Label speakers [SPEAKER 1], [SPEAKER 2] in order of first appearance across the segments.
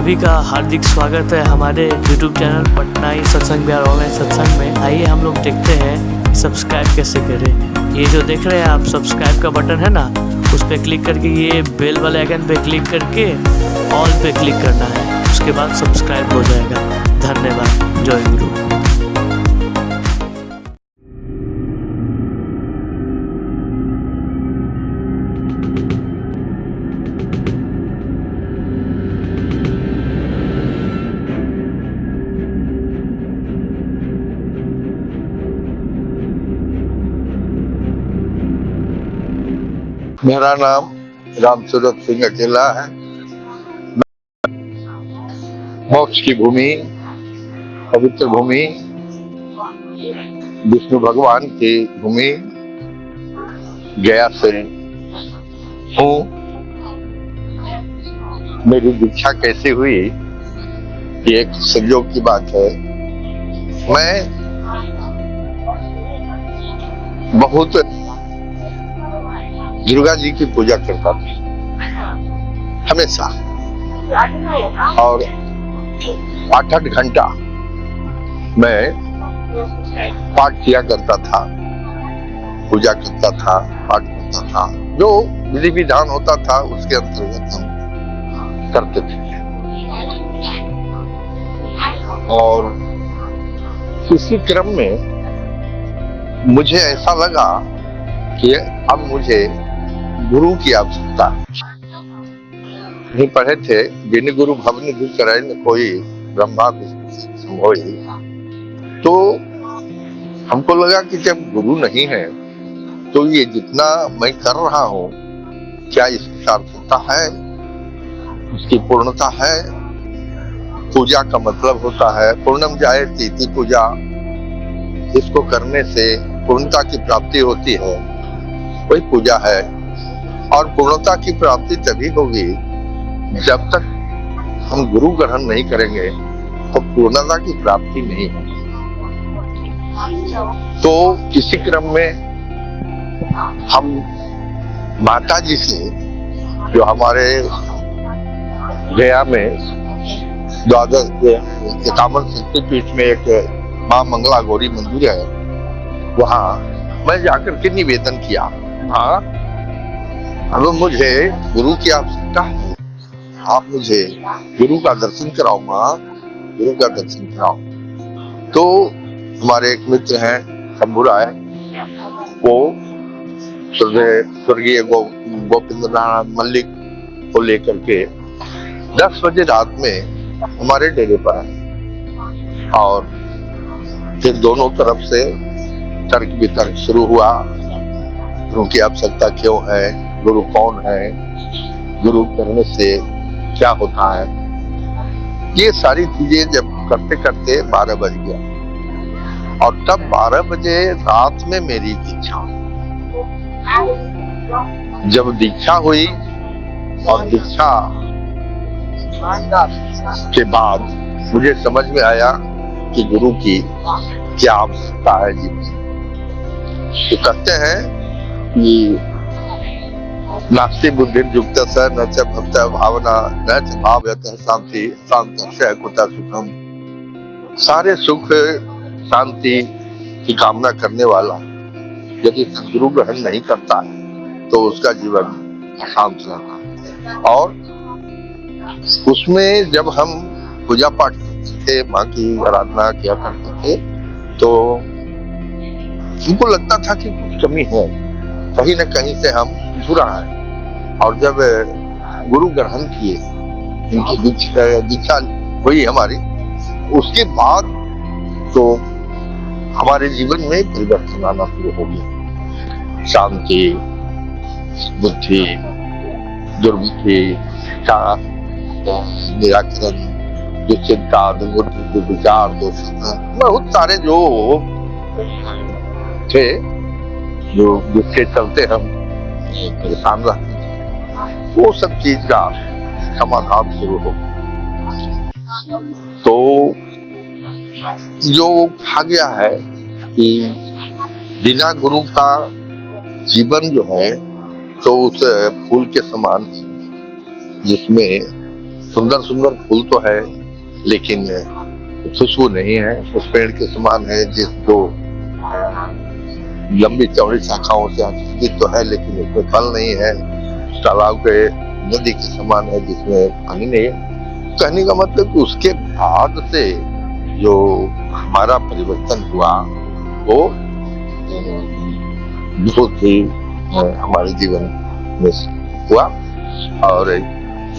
[SPEAKER 1] सभी का हार्दिक स्वागत है हमारे YouTube चैनल पटनाई सत्संग बिहार ऑनलाइन सत्संग में। आइए हम लोग देखते हैं सब्सक्राइब कैसे करें। ये जो देख रहे हैं आप सब्सक्राइब का बटन है ना, उस पर क्लिक करके ये बेल वाले आइकन पे क्लिक करके ऑल पे क्लिक करना है, उसके बाद सब्सक्राइब हो जाएगा। धन्यवाद। जय गुरु।
[SPEAKER 2] मेरा नाम रामसूरत सिंह अकेला है। मोक्ष की भूमि, पवित्र भूमि, विष्णु भगवान की भूमि गया से हूँ। मेरी दीक्षा कैसे हुई ये एक संयोग की बात है। मैं बहुत दुर्गा जी की पूजा करता था हमेशा, और 8-8 घंटा मैं पाठ किया करता था, पूजा करता था, पाठ करता था। जो विधि विधान होता था उसके अंतर्गत हम करते थे। और इसी क्रम में मुझे ऐसा लगा कि अब मुझे गुरु की आवश्यकता नहीं। पढ़े थे बिन गुरु भवन भी करे न कोई, ब्रह्मा विष्णु संभोई। तो हमको लगा कि जब गुरु नहीं है तो ये जितना मैं कर रहा हूँ, क्या इसकी सार्थकता है, उसकी पूर्णता है? पूजा का मतलब होता है पूर्णम जायते इति पूजा। इसको करने से पूर्णता की प्राप्ति होती है, वही पूजा है। और पूर्णता की प्राप्ति तभी होगी जब तक हम गुरु ग्रहण नहीं करेंगे, तो पूर्णता की प्राप्ति नहीं होगी। तो इसी क्रम में हम माता जी से, जो हमारे गया में 51 शक्तिपीठ में एक माँ मंगला गौरी मंदिर है, वहां मैं जाकर के निवेदन किया, हाँ अब मुझे गुरु की आवश्यकता है, आप मुझे गुरु का दर्शन कराओ माँ, गुरु का दर्शन कराओ। तो हमारे एक मित्र हैं शंभू राय, वो स्वर्गीय गोविंद नारायण मल्लिक को लेकर के 10 बजे रात में हमारे डेरे पर आए। और फिर दोनों तरफ से तर्क वितर्क शुरू हुआ। गुरु की आवश्यकता क्यों है, गुरु कौन है, गुरु करने से क्या होता है, ये सारी चीजें जब करते करते 12 बज गया। और तब 12 बजे रात में मेरी दीक्षा, जब दीक्षा हुई और दीक्षा के बाद मुझे समझ में आया कि गुरु की क्या आवश्यकता है जीवन। तो कहते हैं कि नास्ति बुद्धि युक्त न च भक्त भावना न च भावयतः शांति शांतस्य कुतः सुखम। सारे सुख शांति की कामना करने वाला यदि सद्गुरु ग्रहण नहीं करता है तो उसका जीवन अशांत रहता है। और उसमें जब हम पूजा पाठ करते थे, माँ की आराधना किया करते थे, तो उनको लगता था कि कुछ कमी है, कहीं न कहीं से हम जुड़ा है। और जब गुरु ग्रहण किए, इनकी दीक्षा हुई हमारी, उसके बाद तो हमारे जीवन में परिवर्तन आना शुरू हो गया। शांति, बुद्धि, दुर्बुद्धि का निराकरण, जो चिंता, दुर्बुद्धि, दुर्विचार, बहुत सारे जो थे, जो जिसके चलते हम परेशान रहते, वो सब चीज का समाधान शुरू हो। तो जो कहा गया है कि बिना गुरु का जीवन जो है तो उस फूल के समान, जिसमें सुंदर सुंदर फूल तो है, लेकिन खुशबू नहीं है। उस पेड़ के समान है जिसको लंबी चौड़ी शाखाओं से आच्छादित तो है, लेकिन उसमें फल नहीं है। तालाब के नदी के समान है जिसमें पानी नहीं है। कहने का मतलब कि उसके बाद से जो हमारा परिवर्तन हुआ वो बहुत ही हमारे जीवन में हुआ। और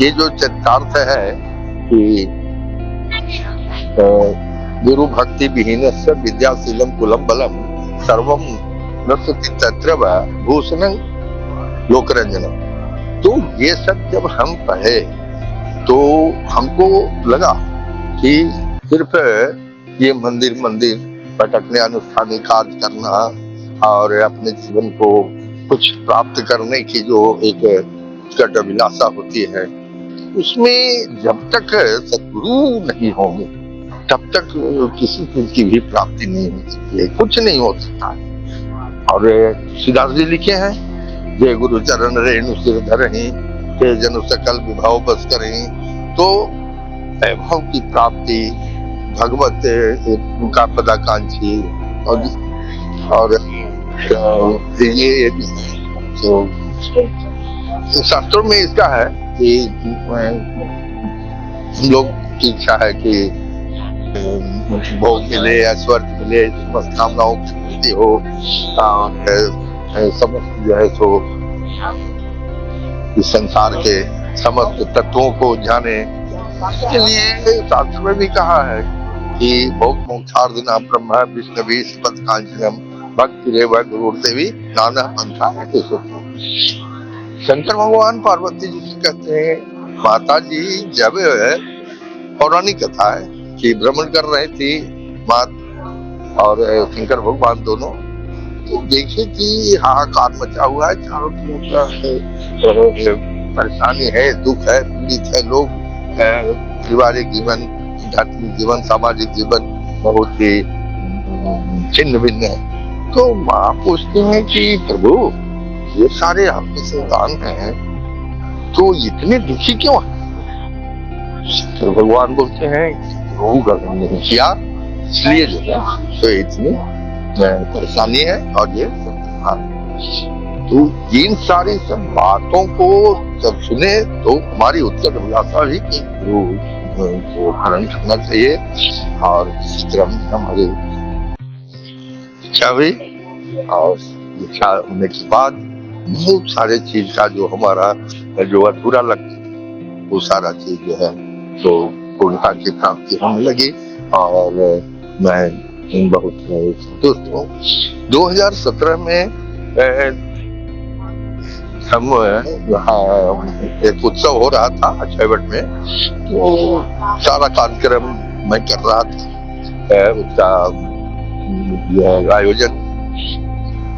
[SPEAKER 2] ये जो चरितार्थ है कि गुरु भक्ति विहीनस्य विद्याशीलम कुलम बलम सर्वम नश्यति तत्र भूषणं लोकरंजनम। तो ये सब जब हम पढ़े तो हमको लगा कि सिर्फ ये मंदिर मंदिर भटकने, अनुष्ठानी कार्य करना और अपने जीवन को कुछ प्राप्त करने की जो एक अभिलाषा होती है, उसमें जब तक सद्गुरु नहीं होंगे तब तक किसी चीज की भी प्राप्ति नहीं हो सकती है, कुछ नहीं हो सकता। और तुलसीदास जी लिखे हैं, जय गुरु चरण रेणु सिर धरहि, ते जनु सकल विभव बस करहि। तो वैभव की प्राप्ति भगवत उनका पदाकांक्षी और ये तो शास्त्रों में इसका है कि हम लोग की इच्छा है कि भोग मिले, ऐश्वर्य मिले, समस्त कामनाओं की पूर्ति हो और समस्त जो है सो इस संसार के समस्त तत्वों को जाने। इसके लिए शास्त्र में भी कहा है कि भोग मोक्षार्थ ब्रह्म विष्णु पद कांचनम भक्ति रेव गुरुदेवी नाना पंथा। शंकर भगवान पार्वती जी से कहते हैं, माता जी जब पौराणिक कथा है कि भ्रमण कर रही थी माँ और शंकर भगवान दोनों, तो देखे कि हाहाकार मचा हुआ है, चारों तरफ परेशानी है, दुख है, पीड़ित है लोग, पारिवारिक जीवन, आध्यात्मिक जीवन, सामाजिक जीवन बहुत ही छिन्न भिन्न है। तो माँ पूछती है कि प्रभु ये सारे आपके संतान हैं तो इतने दुखी क्यों है? तो भगवान बोलते हैं रोग अगर नहीं किया इसलिए जो है तो इतनी परेशानी है और ये तो इन सारी सब बातों को जब सुने तो हमारी उत्तर अभिलाषा भी कि गुरु को हरण करना चाहिए। और इस क्रम में हमारी इच्छा हुई और इच्छा होने के बाद बहुत सारे चीज का जो हमारा जो अधूरा लगता वो सारा चीज जो है तो पूर्णता की प्राप्ति होने लगी और मैं बहुत संतुष्ट हूँ। 2017 में हम यहाँ एक उत्सव हो रहा था अक्षयवट में, तो सारा कार्यक्रम मैं कर रहा था उसका आयोजन।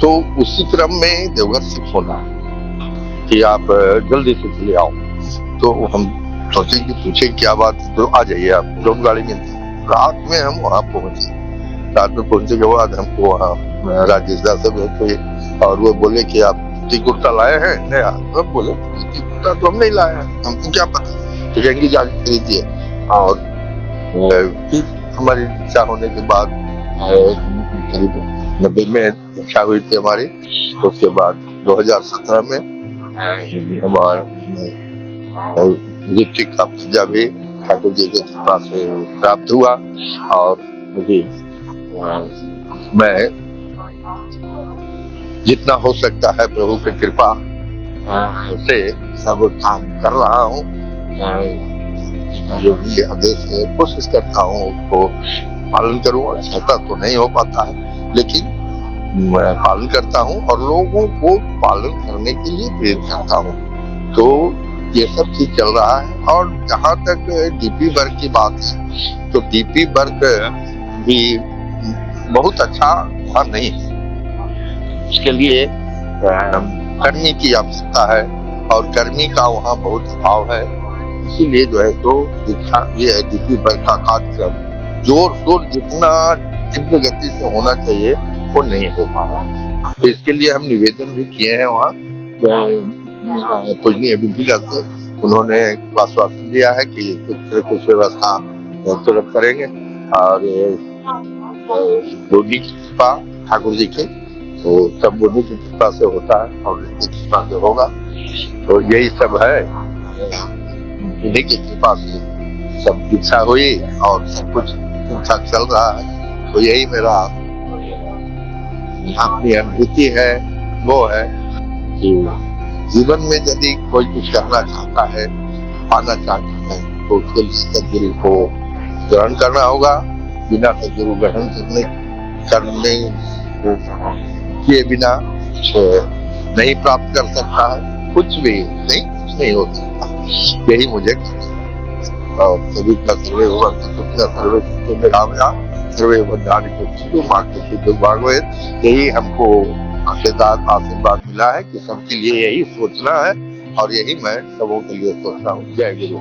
[SPEAKER 2] तो उसी क्रम में देवघर से फोन आया कि आप जल्दी से चले आओ। तो हम सोचे कि पूछे क्या बात, तो आ जाइए आप, लोग गाड़ी में थे। रात में हम वहाँ पहुंचे। रात में पहुंचने के बाद हमको वहाँ राजेश दास से भेंट हुई और वो बोले कि आप धोती कुर्ता लाए हैं? नहीं। हम बोले धोती कुर्ता तो हम नहीं लाए हैं, हमको क्या पता, तो कहेंगे जाके खरीदिए। और फिर हमारी इच्छा होने के बाद करीब 90 में इच्छा हुई थी हमारी। उसके बाद 2017 में हमारा ऋतिक का पंजाबी ठाकुर जी के कृपा से प्राप्त हुआ और मुझे मैं जितना हो सकता है प्रभु की कृपा से सब काम कर रहा हूँ। जो भी आदेश है कोशिश करता हूँ उसको पालन करूँ। ऐसा तो नहीं हो पाता है लेकिन मैं पालन करता हूँ और लोगों को पालन करने के लिए प्रेरित करता हूँ। तो ये सब चीज चल रहा है। और जहाँ तक डीपी वर्क की बात है तो डीपी वर्क भी बहुत अच्छा वहाँ नहीं है। इसके लिए कर्मी की आवश्यकता है और कर्मी का वहाँ बहुत अभाव है। इसीलिए जो है तो ये डीपी वर्क का कार्यक्रम जोर शोर जितना तीव्र गति से होना चाहिए वो नहीं हो पा रहा। तो इसके लिए हम निवेदन भी किए हैं वहाँ पूजनीय विधिका से उन्होंने आश्वासन दिया है कि कुछ व्यवस्था तुरंत करेंगे और उन्हीं की कृपा ठाकुर जी की, तो सब उन्हीं की कृपा से होता है और उन्हीं की कृपा से होगा। तो यही सब है, उन्हीं की कृपा से सब इच्छा हुई और सब कुछ ठीक ठाक चल रहा है। तो यही मेरा अपनी अनुभूति है, वो है कि जीवन में यदि कोई कुछ करना चाहता है, पाना चाहता है, तो उसके लिए सदगुरु को ग्रहण करना होगा। बिना सदगुरु ग्रहण करने किए बिना कुछ नहीं प्राप्त कर सकता है, कुछ नहीं हो सकता। यही मुझे और सभी का सर्वे हुआ सर्वे भागवत, यही हमको आशीर्वाद मिला है कि सबके लिए यही सोचना है और यही मैं सबों के लिए सोचता हूँ। जय गुरु।